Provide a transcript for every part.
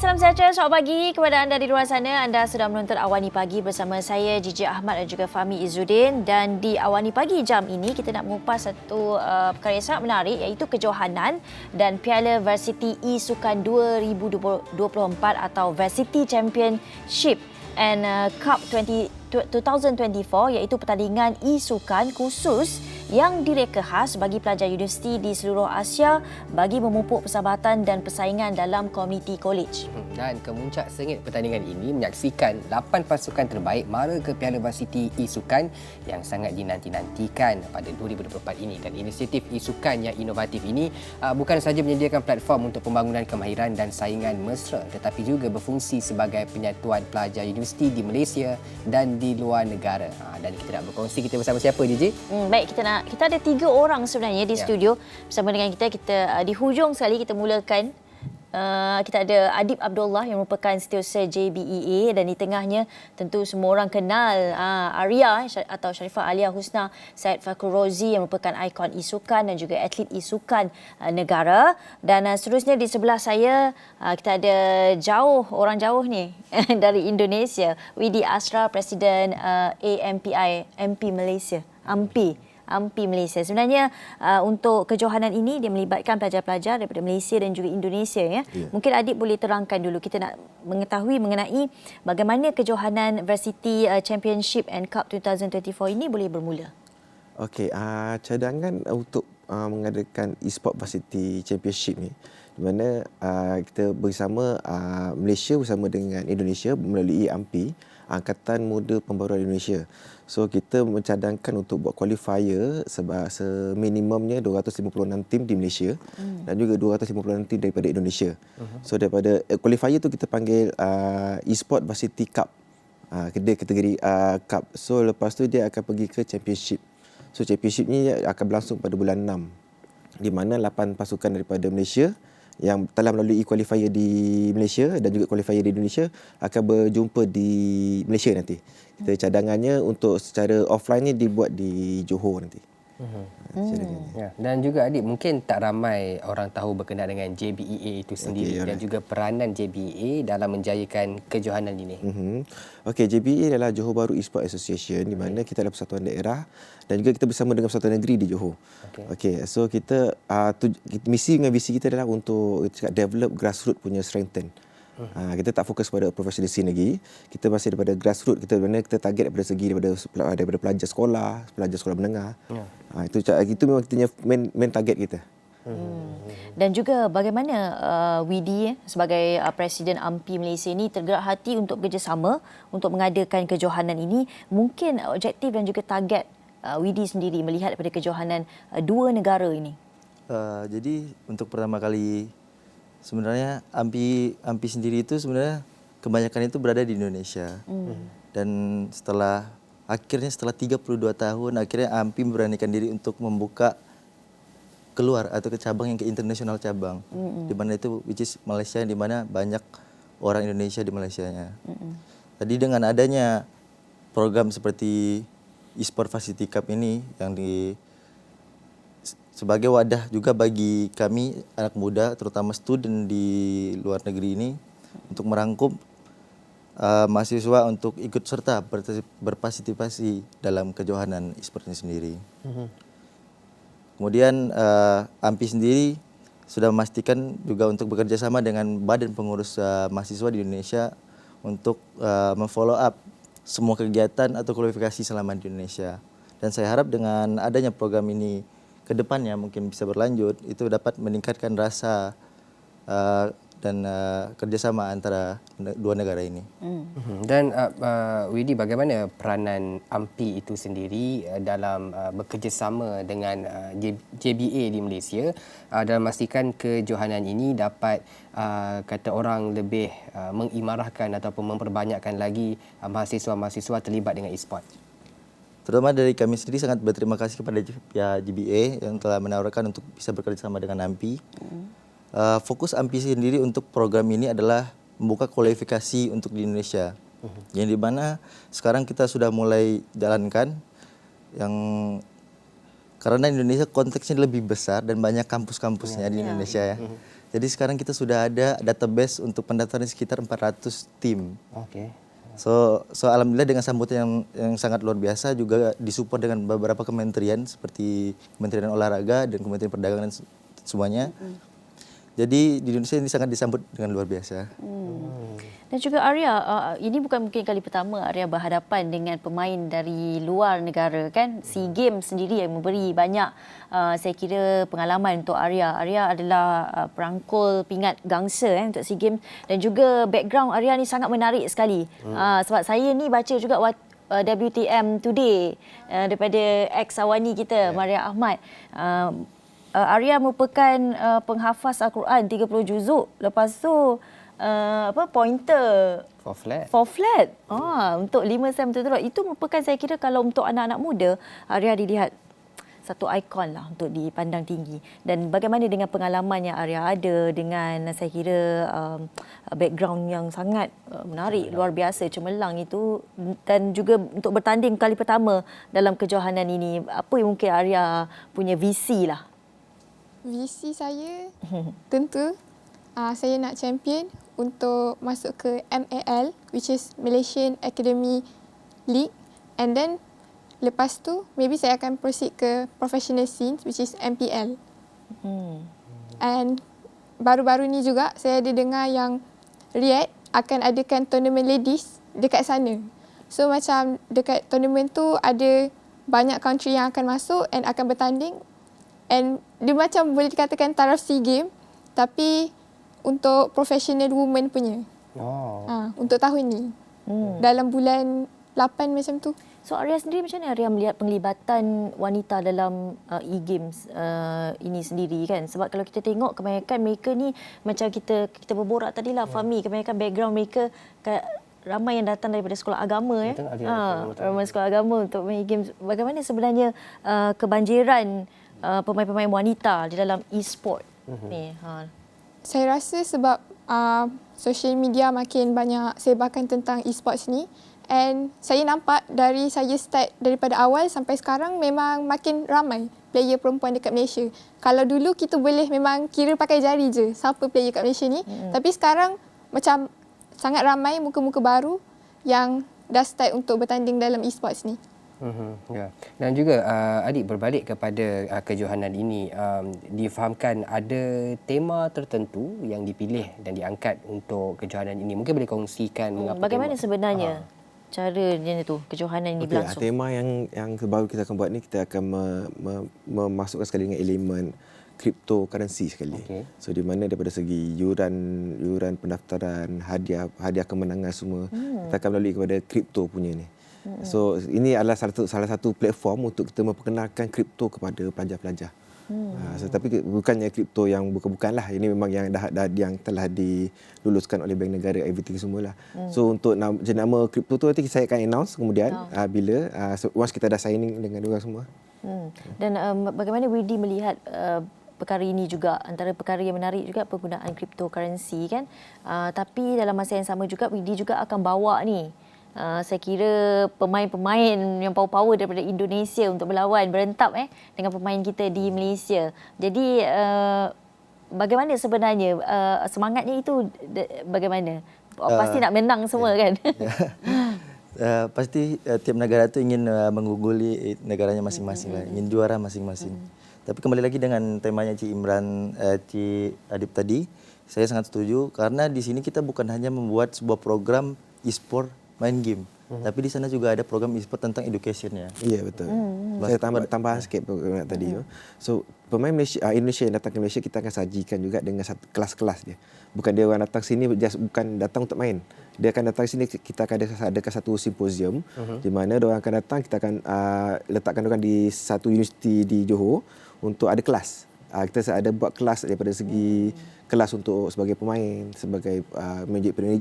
salam sejahtera, selamat pagi kepada anda di luar sana. Anda sedang menonton Awani Pagi bersama saya, Gigi Ahmad dan juga Fahmi Izzuddin. Dan di Awani Pagi jam ini, kita nak mengupas satu perkara yang sangat menarik, iaitu kejohanan dan Piala Varsity E-Sukan 2024 atau Varsity Championship and Cup 2024, iaitu pertandingan e-sukan khusus yang direka khas bagi pelajar universiti di seluruh Asia bagi memupuk persahabatan dan persaingan dalam komuniti college. Dan kemuncak sengit pertandingan ini menyaksikan 8 pasukan terbaik mara ke Piala Varsity E-Sukan yang sangat dinanti-nantikan pada 2024 ini. Dan inisiatif e-sukan yang inovatif ini bukan sahaja menyediakan platform untuk pembangunan kemahiran dan saingan mesra, tetapi juga berfungsi sebagai penyatuan pelajar universiti di Malaysia dan di luar negara. Dan kita nak berkongsi, kita bersama siapa, Gigi? Baik, kita ada 3 orang sebenarnya di studio bersama dengan kita. Di hujung sekali kita mulakan. Kita ada Adib Abdullah yang merupakan setiausaha JBEA, dan di tengahnya tentu semua orang kenal Arya atau Sharifah Alia Husna Syed Fakhur Rozi yang merupakan ikon e-sukan dan juga atlet e-sukan negara. Dan seterusnya di sebelah saya kita ada orang jauh ni dari Indonesia, Widi Asrar, Presiden AMPI MP Malaysia. AMPI Malaysia. Sebenarnya untuk kejohanan ini dia melibatkan pelajar-pelajar daripada Malaysia dan juga Indonesia. Ya. Mungkin Adib boleh terangkan dulu, kita nak mengetahui mengenai bagaimana kejohanan Varsity Championship and Cup 2024 ini boleh bermula. Okey, cadangan untuk mengadakan e-sport Varsity Championship ni, di mana kita bersama Malaysia bersama dengan Indonesia melalui AMPI, Angkatan Muda Pembaruan Indonesia. So kita mencadangkan untuk buat qualifier seminimumnya 256 tim di Malaysia dan juga 256 tim daripada Indonesia. So daripada qualifier tu kita panggil e-sport Varsity Cup. Dia kategori cup. So lepas tu dia akan pergi ke championship. So championship ni akan berlangsung pada bulan 6, di mana 8 pasukan daripada Malaysia yang telah melalui qualifier di Malaysia dan juga qualifier di Indonesia akan berjumpa di Malaysia nanti. Kita cadangannya untuk secara offline ni dibuat di Johor nanti. Ya. Dan juga Adik, mungkin tak ramai orang tahu berkenaan dengan JBEA itu sendiri dan juga peranan JBEA dalam menjayakan kejohanan ini. Okey, JBEA adalah Johor Bahru E-Sport Association, di mana kita adalah persatuan daerah dan juga kita bersama dengan persatuan negeri di Johor. Okey, so kita misi dengan visi kita adalah untuk develop grassroots punya strengthen. Kita tak fokus pada professional scene lagi. Kita masih daripada grassroots. Kita target daripada segi daripada pelajar sekolah menengah. Itu memang kita main target kita. Dan juga bagaimana Widi sebagai Presiden AMPI Malaysia ini tergerak hati untuk bekerjasama untuk mengadakan kejohanan ini. Mungkin objektif dan juga target Widi sendiri melihat daripada kejohanan dua negara ini. Jadi untuk pertama kali sebenarnya AMPI sendiri itu sebenarnya kebanyakan itu berada di Indonesia. Dan setelah 32 tahun akhirnya AMPI memberanikan diri untuk membuka keluar atau ke cabang yang ke internasional cabang. Di mana itu which is Malaysia, di mana banyak orang Indonesia di Malaysianya. Tadi dengan adanya program seperti e-sport Varsity Cup ini yang sebagai wadah juga bagi kami anak muda terutama student di luar negeri ini untuk merangkum mahasiswa untuk ikut serta berpartisipasi dalam kejohanan e-sport ini sendiri. Kemudian AMPI sendiri sudah memastikan juga untuk bekerja sama dengan Badan Pengurus Mahasiswa di Indonesia untuk memfollow up semua kegiatan atau kualifikasi selama di Indonesia. Dan saya harap dengan adanya program ini ke depannya mungkin bisa berlanjut, itu dapat meningkatkan rasa dan kerjasama antara dua negara ini. Dan Widi, bagaimana peranan AMPI itu sendiri dalam bekerjasama dengan JBA di Malaysia dalam memastikan kejohanan ini dapat kata orang lebih mengimarahkan ataupun memperbanyakkan lagi mahasiswa-mahasiswa terlibat dengan e-sport? Terutama dari kami sendiri sangat berterima kasih kepada JBA yang telah menawarkan untuk bisa bekerjasama dengan AMPI. Fokus AMPI sendiri untuk program ini adalah membuka kualifikasi untuk di Indonesia. Yang di mana sekarang kita sudah mulai jalankan yang karena Indonesia konteksnya lebih besar dan banyak kampus-kampusnya di Indonesia ya. Jadi sekarang kita sudah ada database untuk pendaftaran sekitar 400 tim. Okey. So alhamdulillah dengan sambutan yang sangat luar biasa, juga disupport dengan beberapa kementerian seperti Kementerian Olahraga dan Kementerian Perdagangan semuanya. Jadi di Indonesia ini sangat disambut dengan luar biasa. Dan juga Arya, ini bukan mungkin kali pertama Arya berhadapan dengan pemain dari luar negara kan. SEA Games sendiri yang memberi banyak saya kira pengalaman untuk Arya. Arya adalah perangkul pingat gangsa untuk SEA Games, dan juga background Arya ni sangat menarik sekali. Sebab saya ni baca juga WTM Today daripada ex-awani kita Maria Ahmad. Arya merupakan penghafaz Al-Quran 30 juzuk. Lepas tu pointer For flat. untuk 5 sem betul-betul. Itu merupakan saya kira kalau untuk anak-anak muda, Arya dilihat satu ikon lah untuk dipandang tinggi. Dan bagaimana dengan pengalaman yang Arya ada dengan saya kira background yang sangat menarik, luar biasa, cemerlang itu, dan juga untuk bertanding kali pertama dalam kejohanan ini, apa yang mungkin Arya punya visi lah? Visi saya tentu saya nak champion untuk masuk ke MAL, which is Malaysian Academy League, and then lepas tu maybe saya akan proceed ke professional scene, which is MPL. And baru-baru ni juga saya ada dengar yang Riyadh akan adakan tournament ladies dekat sana. So macam dekat tournament tu ada banyak country yang akan masuk and akan bertanding, and dia macam boleh dikatakan taraf SEA Games tapi untuk professional women punya. Untuk tahun ni. Dalam bulan 8 macam tu. So Arya sendiri macam mana Arya melihat penglibatan wanita dalam e-games ini sendiri kan? Sebab kalau kita tengok kebanyakan mereka ni macam kita berborak tadilah, Fahmi, kebanyakan background mereka ramai yang datang daripada sekolah agama ramai sekolah agama untuk main games. Bagaimana sebenarnya kebanjiran pemain-pemain wanita di dalam e-sport ni? Saya rasa sebab social media makin banyak sebarkan tentang e-sports ni, and saya nampak dari saya start daripada awal sampai sekarang memang makin ramai player perempuan dekat Malaysia. Kalau dulu kita boleh memang kira pakai jari je siapa player kat Malaysia ni, tapi sekarang macam sangat ramai muka-muka baru yang dah start untuk bertanding dalam e-sports ni. Ya. Dan juga adik, berbalik kepada kejohanan ini, difahamkan ada tema tertentu yang dipilih dan diangkat untuk kejohanan ini. Mungkin boleh kongsikan mengapa bagaimana tema? sebenarnya caranya tu kejohanan ini berlangsung? Tema yang baru kita akan buat ni, kita akan memasukkan sekali dengan elemen cryptocurrency sekali. So di mana daripada segi yuran pendaftaran, hadiah kemenangan semua kita akan melalui kepada kripto punya ni. So ini adalah salah satu platform untuk kita memperkenalkan kripto kepada pelajar-pelajar. Tetapi bukannya kripto yang bukan-bukanlah. Ini memang yang yang telah diluluskan oleh bank negara, everything semualah. So untuk jenama kripto tu nanti saya akan announce kemudian bila once kita dah signing dengan orang semua. Dan bagaimana Widi melihat perkara ini juga, antara perkara yang menarik juga penggunaan cryptocurrency kan. Tapi dalam masa yang sama juga Widi juga akan bawa ni saya kira pemain-pemain yang power-power daripada Indonesia untuk berlawan berentap dengan pemain kita di Malaysia. Jadi bagaimana sebenarnya semangatnya itu bagaimana? Pasti nak menang semua kan? Pasti tiap negara tu ingin mengungguli negaranya masing-masing lah, ingin juara masing-masing. Tapi kembali lagi dengan temanya Cik Imran, Cik Adib tadi, saya sangat setuju karena di sini kita bukan hanya membuat sebuah program e-sport main game, tapi di sana juga ada program e-sport tentang education-nya. Ya, betul. Saya tambahan sikit program tadi tu. So pemain Indonesia yang datang ke Malaysia, kita akan sajikan juga dengan satu kelas-kelas dia. Bukan dia orang datang sini bukan datang untuk main. Dia akan datang sini, kita akan adakan satu simposium di mana dia orang akan datang, kita akan letakkan dia orang di satu universiti di Johor untuk ada kelas. Kita ada buat kelas daripada segi kelas untuk sebagai pemain, sebagai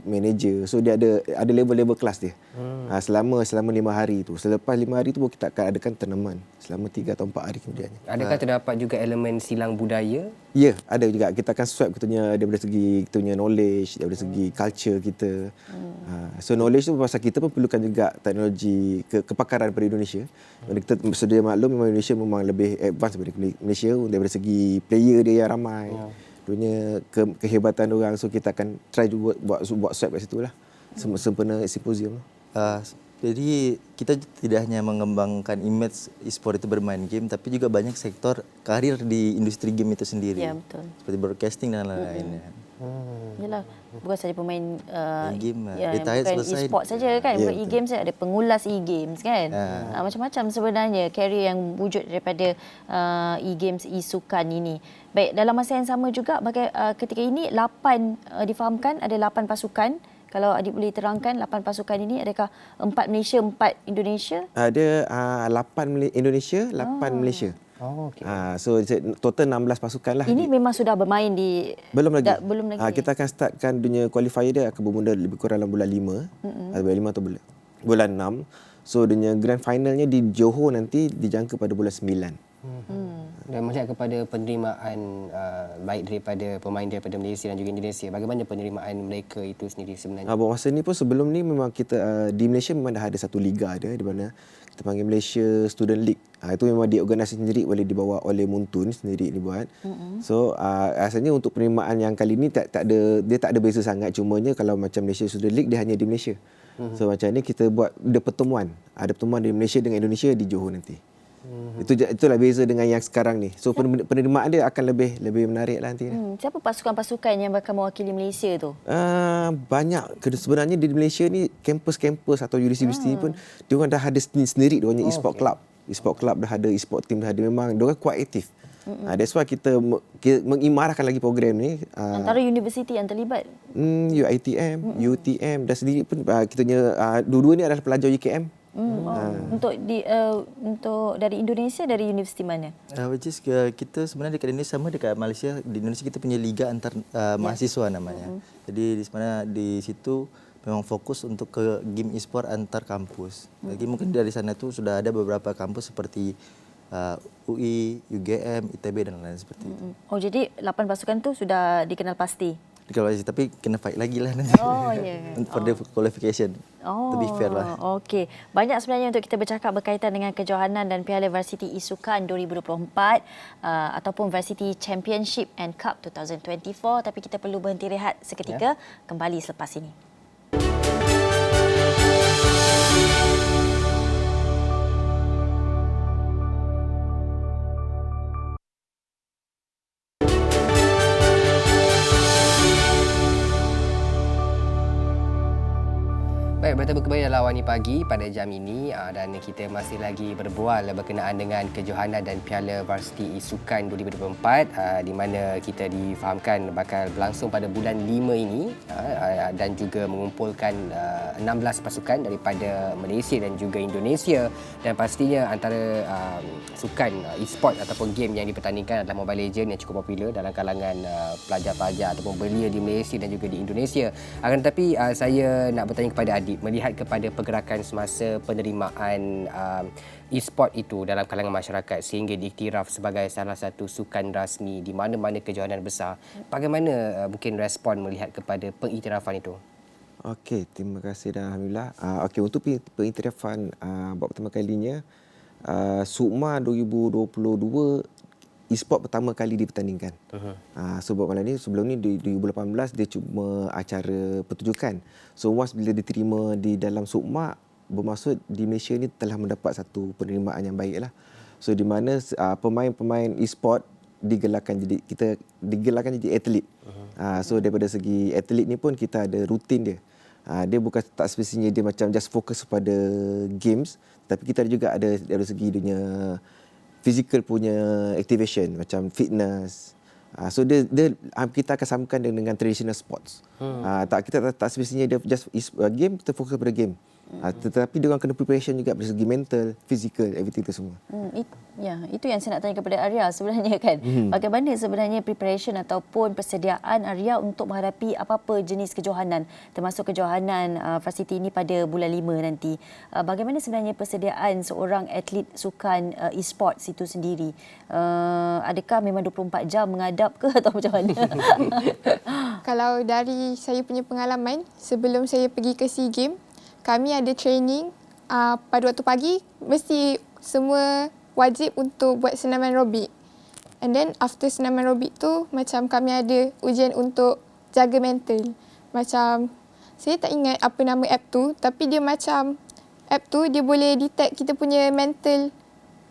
manager. So dia ada level-level kelas dia. Selama 5 hari tu. Selepas 5 hari tu baru kita akan adakan turnamen selama 3 atau 4 hari kemudian. Adakah terdapat juga elemen silang budaya? Ya, ada juga. Kita akan swap kita daripada segi kita punya knowledge, daripada segi culture kita. So knowledge tu pasal kita pun perlukan juga teknologi kepakaran daripada Indonesia. Kita sedia maklum memang Indonesia memang lebih advance daripada Malaysia daripada segi player dia yang ramai. dunia kehebatan orang. So kita akan try juga buat swab kat situ lah. Sempena simposium. Jadi kita tidak hanya mengembangkan image e-sport itu bermain game, tapi juga banyak sektor karir di industri game itu sendiri. Ya, betul. Seperti broadcasting dan lain-lainnya. Yalah, bukan saja pemain game, yang retired bukan selesai. e-sport saja kan, Ya, bukan e-games saja, ada pengulas e-games kan. Macam-macam sebenarnya career yang wujud daripada e-games, e-sukan ini. Baik, dalam masa yang sama juga ketika ini 8 difahamkan ada 8 pasukan. Kalau adik boleh terangkan 8 pasukan ini, adakah 4 Malaysia, 4 Indonesia? Ada 8 Indonesia, 8 Malaysia. Oh, okey. So total 16 pasukan lah. Ini memang sudah bermain di... Belum lagi. Belum lagi. Kita akan startkan dunia qualifier dia akan bermula lebih kurang dalam bulan 5. Bulan 5 atau bulan 6. So dunia grand finalnya di Johor nanti dijangka pada bulan 9. Dan melihat kepada penerimaan baik daripada pemain daripada Malaysia dan juga Indonesia, bagaimana penerimaan mereka itu sendiri sebenarnya? Masa ni pun sebelum ni memang kita di Malaysia memang dah ada satu liga ada di mana kita panggil Malaysia Student League. Itu memang diorganisasi sendiri dibawa oleh Muntun sendiri dibuat. So rasanya untuk penerimaan yang kali ni tak ada beza sangat, cumanya kalau macam Malaysia Student League dia hanya di Malaysia. So macam ni kita buat ada pertemuan di Malaysia dengan Indonesia di Johor nanti. Itulah beza dengan yang sekarang ni. So penerimaan dia akan lebih menarik lah nanti. Siapa pasukan-pasukan yang bakal mewakili Malaysia tu? Banyak. Sebenarnya di Malaysia ni kampus-kampus atau universiti pun dia orang dah ada sendiri dia punya e-sport club. E-sport club dah ada, e-sport team dah ada, memang dia orang kuat aktif. That's why kita mengimarahkan lagi program ni. Antara universiti yang terlibat? UiTM, UTM dan sendiri pun kita dua-dua ni adalah pelajar UKM. Untuk dari Indonesia, dari universiti mana? Which is kita sebenarnya dekat Indonesia sama dekat Malaysia. Di Indonesia kita punya liga antar mahasiswa namanya. Jadi di situ memang fokus untuk ke game e-sport antar kampus. Lagi mungkin dari sana tu sudah ada beberapa kampus seperti UI, UGM, ITB dan lain-lain seperti itu. Oh, jadi 8 pasukan tu sudah dikenal pasti? Tapi kena fight lagi lah nanti. Oh, ya. For the qualification. To be fair lah. Okey. Banyak sebenarnya untuk kita bercakap berkaitan dengan kejohanan dan Piala Varsity e-Sukan 2024 ataupun Varsity Championship and Cup 2024. Tapi kita perlu berhenti rehat seketika. Kembali selepas ini. Baik, bertemu kembali dalam Awani Pagi pada jam ini dan kita masih lagi berbual berkenaan dengan kejohanan dan Piala Varsity e-Sukan 2024 di mana kita difahamkan bakal berlangsung pada bulan 5 ini dan juga mengumpulkan 16 pasukan daripada Malaysia dan juga Indonesia, dan pastinya antara sukan e-sport ataupun game yang dipertandingkan adalah Mobile Legends yang cukup popular dalam kalangan pelajar-pelajar ataupun belia di Malaysia dan juga di Indonesia. Akan tetapi saya nak bertanya kepada Adib, melihat kepada pergerakan semasa penerimaan e-sport itu dalam kalangan masyarakat sehingga diiktiraf sebagai salah satu sukan rasmi di mana-mana kejohanan besar, bagaimana mungkin respon melihat kepada pengiktirafan itu? Okey, terima kasih dan alhamdulillah. Untuk pengiktirafan buat pertama kalinya SUKMA 2022 e-sport pertama kali dipertandingkan. So buat malam ni, sebelum ni di 2018 dia cuma acara pertunjukan. So once bila diterima di dalam SUKMA, bermaksud di Malaysia ni telah mendapat satu penerimaan yang baik lah. So di mana pemain-pemain e-sport digelarkan jadi atlet. So daripada segi atlet ni pun kita ada rutin dia. Dia bukan tak spesifiknya dia macam just fokus pada games, tapi kita juga ada dari segi dunia physical punya activation macam fitness. So dia kita akan samakan dengan traditional sports. Kita tak spesifiknya dia just game, kita fokus pada game. Tetapi dia orang kena preparation juga dari segi mental, physical, everything itu semua. Itu yang saya nak tanya kepada Arya sebenarnya kan. Bagaimana sebenarnya preparation ataupun persediaan Arya untuk menghadapi apa-apa jenis kejohanan, termasuk kejohanan varsity ini pada bulan 5 nanti. Bagaimana sebenarnya persediaan seorang atlet sukan e-sports itu sendiri? Adakah memang 24 jam menghadap ke atau macam mana? Kalau dari saya punya pengalaman, sebelum saya pergi ke SEA Games, kami ada training pada waktu pagi, mesti semua wajib untuk buat senaman aerobik. And then after senam aerobik tu, macam kami ada ujian untuk jaga mental. Macam saya tak ingat apa nama app tu, tapi dia macam app tu dia boleh detect kita punya mental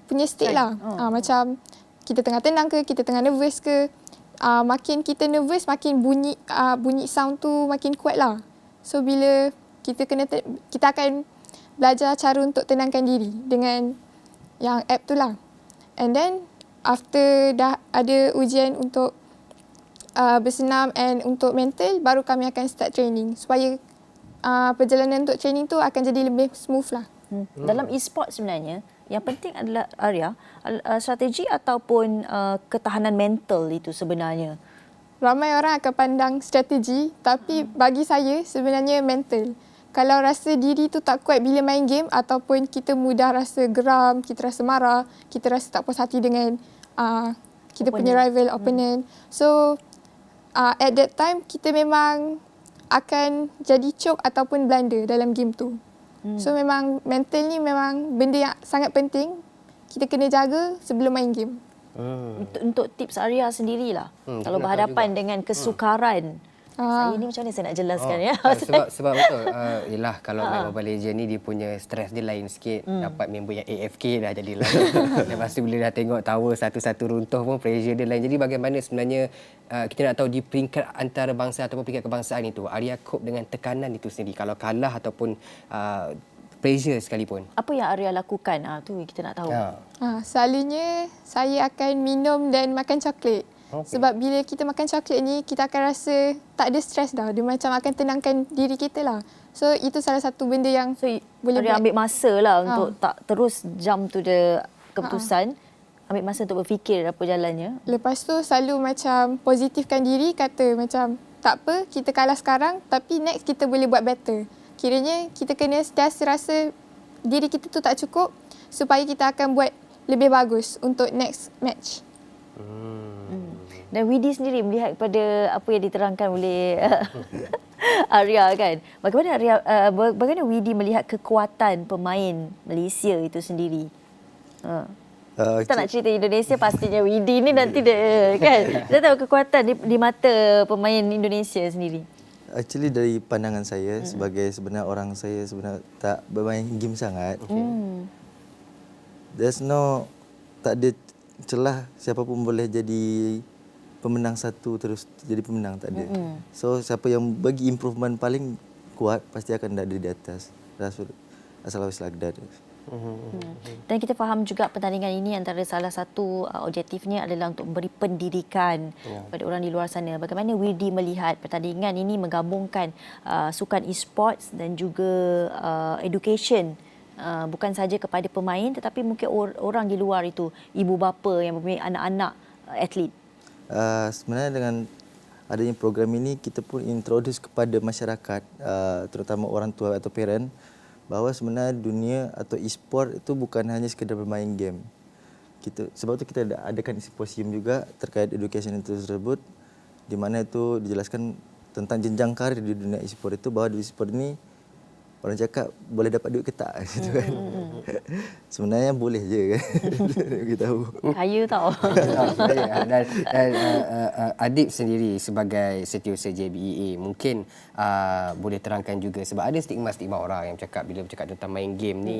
punya state lah. Macam kita tengah tenang ke, kita tengah nervous ke. Makin kita nervous, makin bunyi sound tu makin kuat lah. So bila kita akan belajar cara untuk tenangkan diri dengan yang app tu lah. And then after dah ada ujian untuk bersenam and untuk mental, baru kami akan start training supaya perjalanan untuk training tu akan jadi lebih smooth lah. Dalam e-sport sebenarnya, yang penting adalah Arya, strategi ataupun ketahanan mental itu sebenarnya. Ramai orang akan pandang strategi, tapi bagi saya sebenarnya mental. Kalau rasa diri tu tak kuat bila main game ataupun kita mudah rasa geram, kita rasa marah, kita rasa tak puas hati dengan kita punya rival, opponent. So at that time kita memang akan jadi choke ataupun blunder dalam game tu. So memang mental ni memang benda yang sangat penting. Kita kena jaga sebelum main game. Untuk tips Arya sendirilah, kalau berhadapan dengan kesukaran. Saya ni macam mana saya nak jelaskan ya? Sebab betul. Yelah kalau main Mobile Legends ni dia punya stres dia lain sikit. Dapat member yang AFK dah jadi lain. Lepas tu bila dah tengok tower satu-satu runtuh pun pressure dia lain. Jadi bagaimana sebenarnya kita nak tahu di peringkat antarabangsa ataupun peringkat kebangsaan itu, Arya cope dengan tekanan itu sendiri kalau kalah ataupun pressure sekalipun. Apa yang Arya lakukan? Tu kita nak tahu. Selalunya saya akan minum dan makan coklat. Sebab bila kita makan coklat ni, kita akan rasa tak ada stres dah. Dia macam akan tenangkan diri kita lah. So itu salah satu benda yang boleh Arya ambil masa lah untuk tak terus jump to the keputusan. Ambil masa untuk berfikir apa jalannya. Lepas tu selalu macam positifkan diri, kata macam tak apa, kita kalah sekarang tapi next kita boleh buat better. Kiranya kita kena sentiasa rasa diri kita tu tak cukup supaya kita akan buat lebih bagus untuk next match. Dan Widi sendiri melihat kepada apa yang diterangkan oleh Arya kan. Bagaimana Widi melihat kekuatan pemain Malaysia itu sendiri? Kita nak cerita Indonesia, pastinya Widi ni nanti dia kan. Kita tahu kekuatan di mata pemain Indonesia sendiri. Actually dari pandangan saya sebagai sebenarnya orang saya sebenarnya tak bermain game sangat. Tak ada celah siapa pun boleh jadi pemenang satu terus jadi pemenang, tak ada. So siapa yang bagi improvement paling kuat pasti akan ada di atas. As always like that. Dan kita faham juga pertandingan ini antara salah satu objektifnya adalah untuk memberi pendidikan kepada orang di luar sana. Bagaimana Widi melihat pertandingan ini menggabungkan sukan e-sports dan juga education, bukan saja kepada pemain tetapi mungkin orang di luar itu, ibu bapa yang mempunyai anak-anak atlet. Sebenarnya dengan adanya program ini kita pun introduce kepada masyarakat, terutama orang tua atau parent, bahawa sebenarnya dunia atau e-sport itu bukan hanya sekadar bermain game. Sebab itu kita adakan simposium juga terkait education itu tersebut, di mana itu dijelaskan tentang jenjang karir di dunia e-sport itu, bahawa di e-sport ini orang cakap boleh dapat duit ke tak gitu kan. Sebenarnya boleh je kan. Kita tahu. Kaya tau. Dan Adib sendiri sebagai setiausaha JBEA mungkin boleh terangkan juga, sebab ada stigma-stigma orang yang cakap bila bercakap tentang main game ni,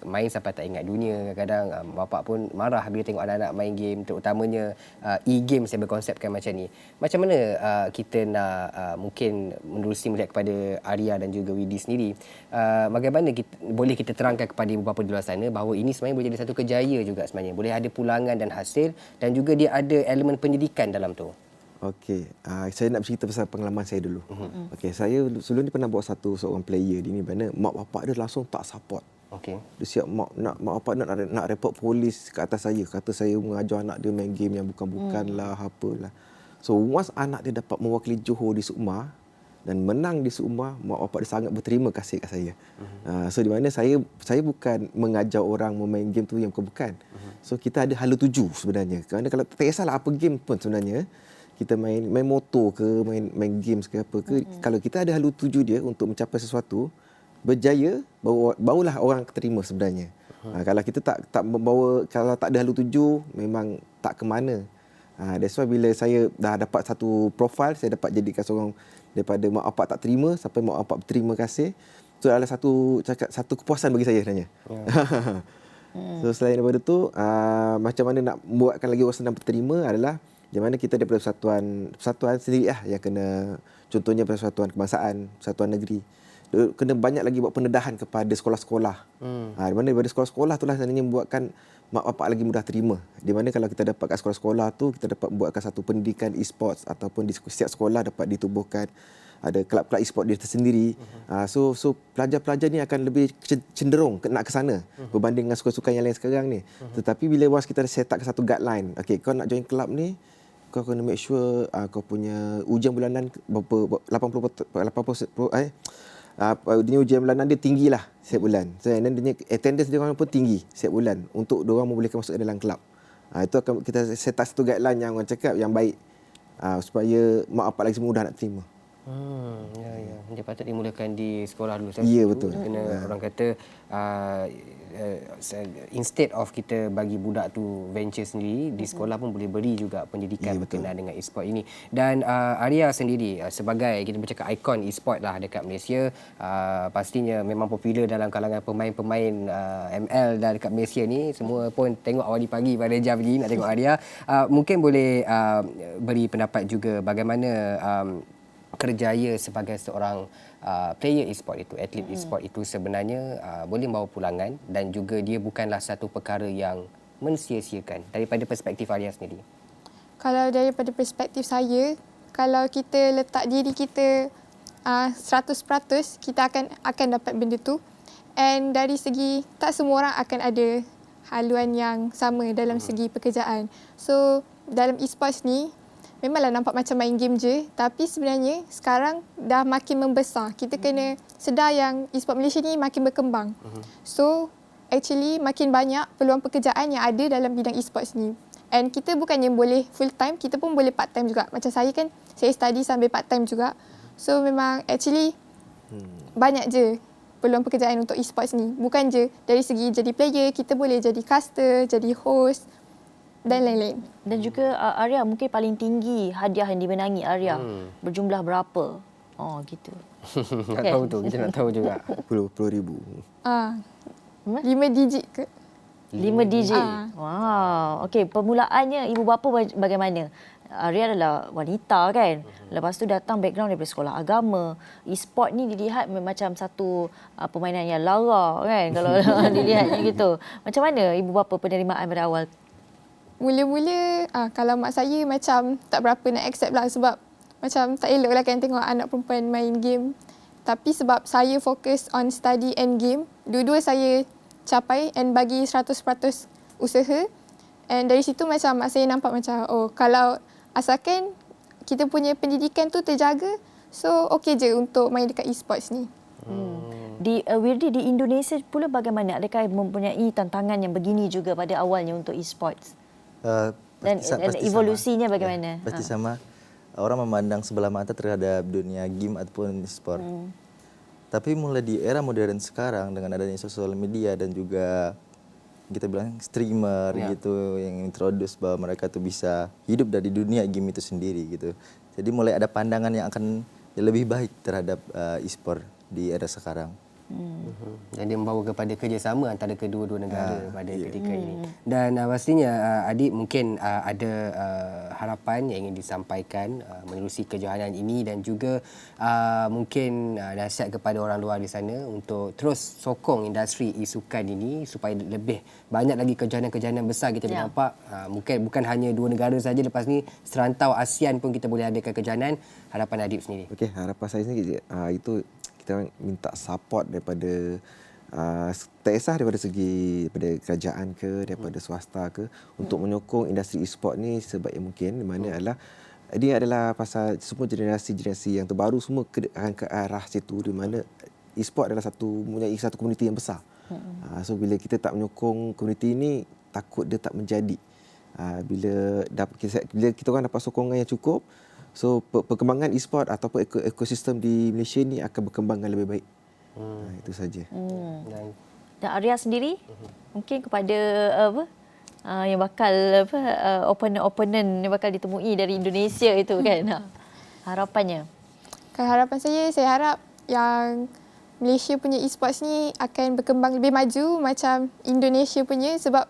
main sampai tak ingat dunia. Kadang bapak pun marah bila tengok anak-anak main game, terutamanya e-game saya berkonsepkan macam ni. Macam mana kita nak mungkin menerusi melihat kepada Arya dan juga Widi sendiri, bagaimana boleh kita terangkan kepada ibu bapa di luar sana bahawa ini sebenarnya boleh jadi satu kejaya juga sebenarnya. Boleh ada pulangan dan hasil, dan juga dia ada elemen pendidikan dalam tu. Okey, saya nak bercerita pasal pengalaman saya dulu. Okey, saya sebelum ni pernah bawa seorang player di ni, mana mak bapak dia langsung tak support. Okey. Dia siap mak bapak nak report polis ke atas saya, kata saya mengajar anak dia main game yang bukan-bukanlah, apalah. So once anak dia dapat mewakili Johor di Sukma dan menang di Sukma, mak bapak dia sangat berterima kasih kat saya. So di mana saya bukan mengajar orang memain game tu yang bukan. So kita ada hala tuju sebenarnya. Kerana kalau tak kisahlah apa game pun sebenarnya, kita main motor ke, main games ke apa ke, kalau kita ada hala tuju dia untuk mencapai sesuatu, berjaya, barulah orang terima sebenarnya. Kalau kita tak membawa, kalau tak ada hala tuju, memang tak ke mana. That's why bila saya dah dapat satu profil, saya dapat jadikan seorang daripada mak bapak tak terima sampai mak bapak berterima kasih. Itu adalah satu kepuasan bagi saya sebenarnya. So selain daripada tu, macam mana nak buatkan lagi orang senang berterima adalah macam mana kita daripada persatuan sendiri yang kena, contohnya persatuan kebangsaan, persatuan negeri. Kena banyak lagi buat pendedahan kepada sekolah-sekolah. Di mana daripada sekolah-sekolah itulah sebenarnya membuatkan mak bapak lagi mudah terima. Di mana kalau kita dapat kat sekolah-sekolah tu, kita dapat buatkan satu pendidikan e-sports ataupun di setiap sekolah dapat ditubuhkan ada kelab-kelab e-sport dia tersendiri. So pelajar-pelajar ni akan lebih cenderung nak ke sana berbanding dengan sukan-sukan yang lain sekarang ni. Tetapi bila once kita set up satu guideline, okey, kau nak join kelab ni, kau kena make sure kau punya ujian bulanan berapa 80% dia ujian bulanan dia tinggilah setiap bulan. So and then dia attendance dia orang pun tinggi setiap bulan untuk dia orang membolehkan masuk dalam kelab. Itu akan kita set up satu guideline yang orang cakap yang baik supaya mak bapak lagi mudah nak terima. Ya. Dia patut dimulakan di sekolah dulu. Ya, betul. Kena orang kata instead of kita bagi budak tu venture sendiri, di sekolah pun boleh beri juga pendidikan berkenaan dengan e-sport ini. Dan Arya sendiri sebagai kita bercakap ikon e-sport lah dekat Malaysia, pastinya memang popular dalam kalangan pemain-pemain ML dan dekat Malaysia ni. Semua pun tengok awal pagi pada jam ni nak tengok Arya. Mungkin boleh beri pendapat juga bagaimana kerjaya sebagai seorang player e-sport itu, atlet e-sport itu sebenarnya boleh membawa pulangan dan juga dia bukanlah satu perkara yang mensia-siakan daripada perspektif Arya sendiri. Kalau daripada perspektif saya, kalau kita letak diri kita 100%, kita akan dapat benda tu. And dari segi, tak semua orang akan ada haluan yang sama dalam segi pekerjaan. So, dalam e-sports ni, memanglah nampak macam main game je, tapi sebenarnya sekarang dah makin membesar. Kita kena sedar yang e-sport Malaysia ni makin berkembang. So, actually makin banyak peluang pekerjaan yang ada dalam bidang e-sports ni. And kita bukannya boleh full time, kita pun boleh part time juga. Macam saya kan, saya study sambil part time juga. So, memang actually banyak je peluang pekerjaan untuk e-sports ni. Bukan je dari segi jadi player, kita boleh jadi caster, jadi host dan lain-lain. Dan juga Arya, mungkin paling tinggi hadiah yang dimenangi Arya berjumlah berapa? Oh, gitu. Nak tahu tu, kita nak tahu juga. 10 ribu. 5 digit ke? 5 digit. Wow. Okey, permulaannya ibu bapa bagaimana? Arya adalah wanita kan. Lepas tu datang background daripada sekolah agama. E-sport ni dilihat macam satu permainan yang lara kan kalau dilihatnya gitu. Macam mana ibu bapa penerimaan pada awal? Mula-mula kalau mak saya macam tak berapa nak accept lah sebab macam tak elok lah kan tengok anak perempuan main game. Tapi sebab saya fokus on study and game, dua-dua saya capai and bagi 100% usaha. And dari situ macam mak saya nampak macam kalau asalkan kita punya pendidikan tu terjaga, so okey je untuk main dekat e-sports ni. Di Wirdi di Indonesia pula bagaimana? Adakah mempunyai tantangan yang begini juga pada awalnya untuk e-sports? Dan evolusinya sama. Bagaimana? Pasti sama. Orang memandang sebelah mata terhadap dunia game ataupun sport. Tapi mulai di era modern sekarang dengan adanya sosial media dan juga kita bilang streamer gitu yang introduce bahwa mereka tuh bisa hidup dari dunia game itu sendiri gitu. Jadi mulai ada pandangan yang akan lebih baik terhadap e-sport di era sekarang. Dan dia membawa kepada kerjasama antara kedua-dua negara pada ketika ini. Dan pastinya adik mungkin ada harapan yang ingin disampaikan menerusi kejohanan ini dan juga mungkin nasihat kepada orang luar di sana untuk terus sokong industri e-sukan ini supaya lebih banyak lagi kejohanan-kejohanan besar kita boleh nampak. Mungkin bukan hanya dua negara saja, lepas ni serantau ASEAN pun kita boleh adakan kejohanan. Harapan adik sendiri. Okey, harapan saya sendiri itu kita minta support daripada tak kisah daripada segi daripada kerajaan ke, daripada swasta ke, untuk menyokong industri e-sport ni sebaik mungkin. Di mana adalah dia adalah pasal semua generasi-generasi yang terbaru semua akan ke arah situ, di mana e-sport adalah mempunyai satu komuniti yang besar. So bila kita tak menyokong komuniti ini, takut dia tak menjadi. Bila kita orang dapat sokongan yang cukup, so perkembangan e-sport ataupun ekosistem di Malaysia ni akan berkembang dengan lebih baik. Itu saja. Dan Arya sendiri mungkin kepada yang bakal opponent yang bakal ditemui dari Indonesia itu kan. Harapannya. Kalau harapan saya harap yang Malaysia punya e-sports ni akan berkembang lebih maju macam Indonesia punya sebab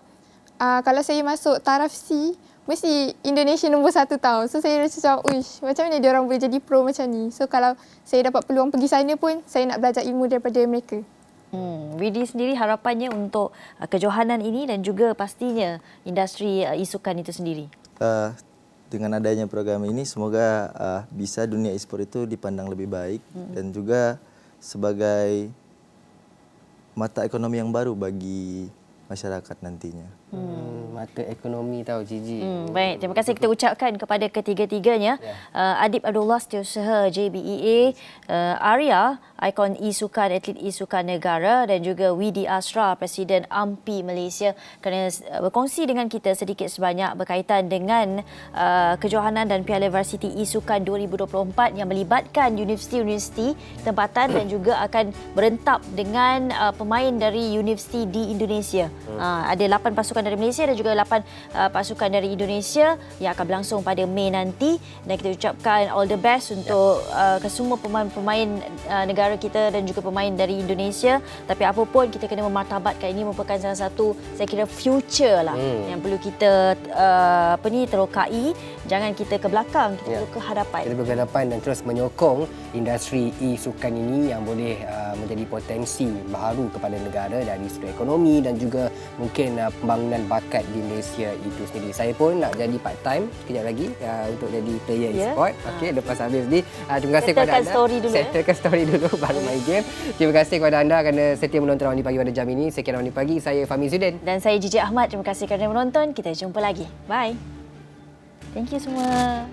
kalau saya masuk taraf C, mesti Indonesia nombor 1 tau. So saya rasa macam mana dia orang boleh jadi pro macam ni. So kalau saya dapat peluang pergi sana pun, saya nak belajar ilmu daripada mereka. Widi sendiri harapannya untuk kejohanan ini dan juga pastinya industri e-sukan itu sendiri. Dengan adanya program ini semoga bisa dunia e-sport itu dipandang lebih baik dan juga sebagai mata ekonomi yang baru bagi masyarakat nantinya. Mata ekonomi tahu Gigi. Baik, terima kasih kita ucapkan kepada ketiga-tiganya. Adib Abdullah, Setiausaha JBEA, Arya, ikon e-sukan, atlet e-sukan negara dan juga Widi Asra, Presiden AMPI Malaysia kerana berkongsi dengan kita sedikit sebanyak berkaitan dengan kejohanan dan Piala Varsity e-sukan 2024 yang melibatkan universiti-universiti tempatan dan juga akan berentap dengan pemain dari universiti di Indonesia. Ada 8 pasukan dari Malaysia dan juga 8 pasukan dari Indonesia yang akan berlangsung pada Mei nanti, dan kita ucapkan all the best untuk kesemua pemain-pemain negara kita dan juga pemain dari Indonesia. Tapi apa pun kita kena memartabatkan, ini merupakan salah satu saya kira future lah yang perlu kita terokai. Jangan kita ke belakang, kita perlu ke hadapan. Kita perlu ke hadapan dan terus menyokong industri e-sukan ini yang boleh menjadi potensi baru kepada negara dari sudut ekonomi dan juga mungkin pembangunan bakat di Malaysia itu sendiri. Saya pun nak jadi part time kejap lagi untuk jadi player e-sport. Okey, lepas habis ni terima kasih kepada anda. Settlekan story dulu baru main game. Terima kasih kepada anda kerana setia menonton Awani Pagi pada jam ini. Sekian Awani Pagi, saya Fahmi Zudin Dan saya Gigi Ahmad. Terima kasih kerana menonton. Kita jumpa lagi. Bye. Thank you semua.